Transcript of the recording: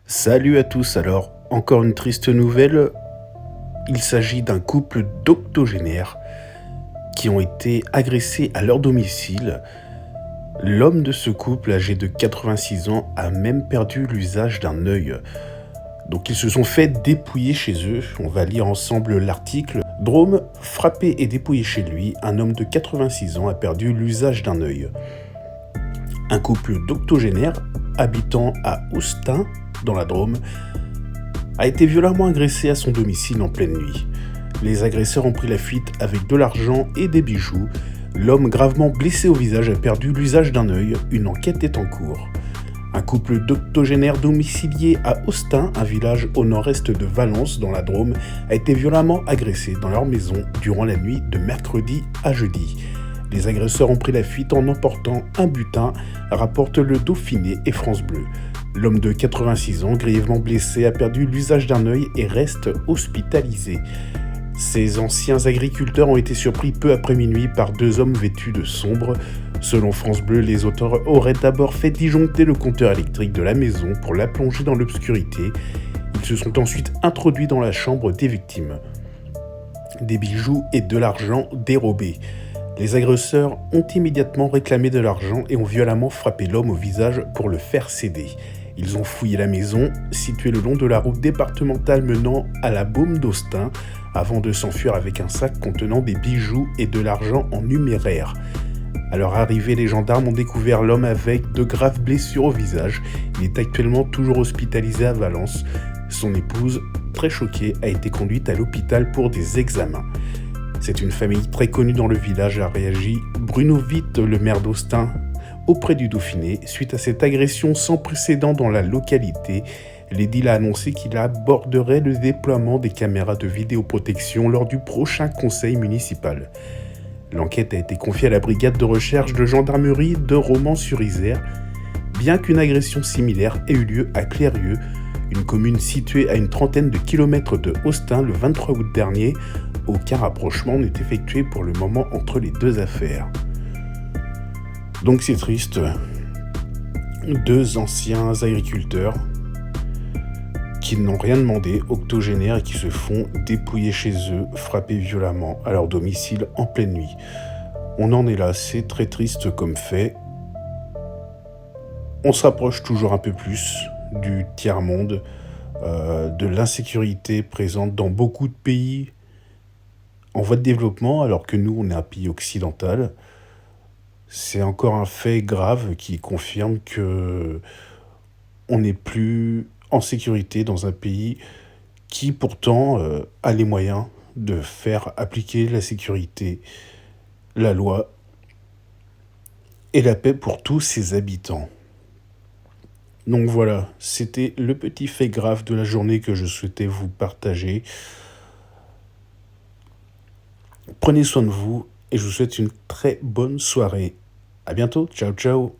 Salut à tous, alors encore une triste nouvelle, il s'agit d'un couple d'octogénaires qui ont été agressés à leur domicile. L'homme de ce couple, âgé de 86 ans, a même perdu l'usage d'un œil. Donc ils se sont fait dépouiller chez eux, on va lire ensemble l'article. Drôme, frappé et dépouillé chez lui, un homme de 86 ans a perdu l'usage d'un œil. Un couple d'octogénaires habitant à Austin, dans la Drôme, a été violemment agressé à son domicile en pleine nuit. Les agresseurs ont pris la fuite avec de l'argent et des bijoux. L'homme gravement blessé au visage a perdu l'usage d'un œil. Une enquête est en cours. Un couple d'octogénaires domiciliés à Austin, un village au nord-est de Valence dans la Drôme, a été violemment agressé dans leur maison durant la nuit de mercredi à jeudi. Les agresseurs ont pris la fuite en emportant un butin, rapportent le Dauphiné et France Bleu. L'homme de 86 ans, grièvement blessé, a perdu l'usage d'un œil et reste hospitalisé. Ces anciens agriculteurs ont été surpris peu après minuit par deux hommes vêtus de sombre. Selon France Bleu, les auteurs auraient d'abord fait disjoncter le compteur électrique de la maison pour la plonger dans l'obscurité. Ils se sont ensuite introduits dans la chambre des victimes. Des bijoux et de l'argent dérobés. Les agresseurs ont immédiatement réclamé de l'argent et ont violemment frappé l'homme au visage pour le faire céder. Ils ont fouillé la maison, située le long de la route départementale menant à la Baume d'Austin, avant de s'enfuir avec un sac contenant des bijoux et de l'argent en numéraire. À leur arrivée, les gendarmes ont découvert l'homme avec de graves blessures au visage. Il est actuellement toujours hospitalisé à Valence. Son épouse, très choquée, a été conduite à l'hôpital pour des examens. C'est une famille très connue dans le village, a réagi Bruno Witt, le maire d'Austin, auprès du Dauphiné. Suite à cette agression sans précédent dans la localité, l'édile a annoncé qu'il aborderait le déploiement des caméras de vidéoprotection lors du prochain conseil municipal. L'enquête a été confiée à la brigade de recherche de gendarmerie de Romans-sur-Isère, bien qu'une agression similaire ait eu lieu à Clérieux, une commune située à une trentaine de kilomètres de Austin le 23 août dernier. Aucun rapprochement n'est effectué pour le moment entre les deux affaires. Donc c'est triste. Deux anciens agriculteurs qui n'ont rien demandé, octogénaires, et qui se font dépouiller chez eux, frapper violemment à leur domicile en pleine nuit. On en est là, c'est très triste comme fait. On se rapproche toujours un peu plus du tiers-monde, de l'insécurité présente dans beaucoup de pays en voie de développement, alors que nous, on est un pays occidental. C'est encore un fait grave qui confirme que on n'est plus en sécurité dans un pays qui pourtant a les moyens de faire appliquer la sécurité, la loi et la paix pour tous ses habitants. Donc voilà, c'était le petit fait grave de la journée que je souhaitais vous partager. Prenez soin de vous et je vous souhaite une très bonne soirée. À bientôt, ciao ciao.